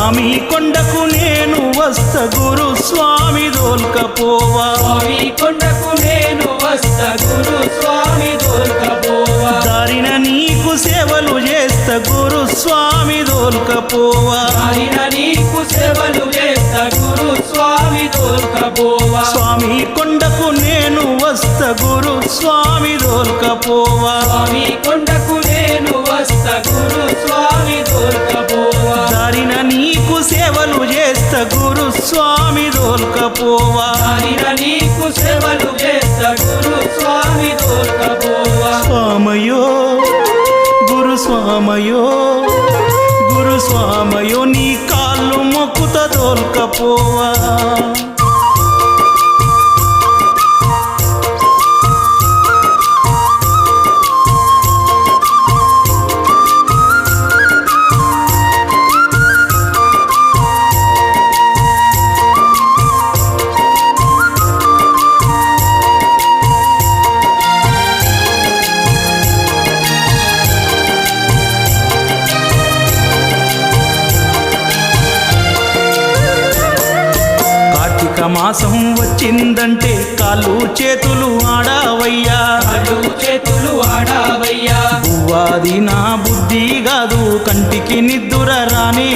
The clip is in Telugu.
స్వామి కొండకు నేను వస్త గురు స్వామి దోల్కపోవా స్వామి కొండకు నేను వస్తా గురు స్వామి దోల్కపోవా దారిన నీకు సేవలు చేస్త గురు స్వామి దోల్కపోవా ఆయన నీకు సేవలు చేస్తా గురు స్వామి దోల్కపోవా స్వామి కొండకు నేను వస్త గురు స్వామి దోల్కపోవా స్వామి కొండకు నేను వస్తా గురు స్వామి దోల్కపోవా దారిన నీకు సేవలు చేస్త గురు స్వామి దోల్కపోవా ఆయన నీకు సేవలు చేస్తా గురు స్వామి దోల్కపోవా స్వామయో గురు స్వామయో గురు స్వామయో నీ కాళ్ళు మొక్కుత దోల్కపోవా కార్తీక మాసం వచ్చిందంటే కాళ్ళు చేతులు ఆడావయ్యా కాళ్ళు చేతులు ఆడావయ్యా పువ్వాది నా బుద్ధి కాదు కంటికి నిద్దుర రానే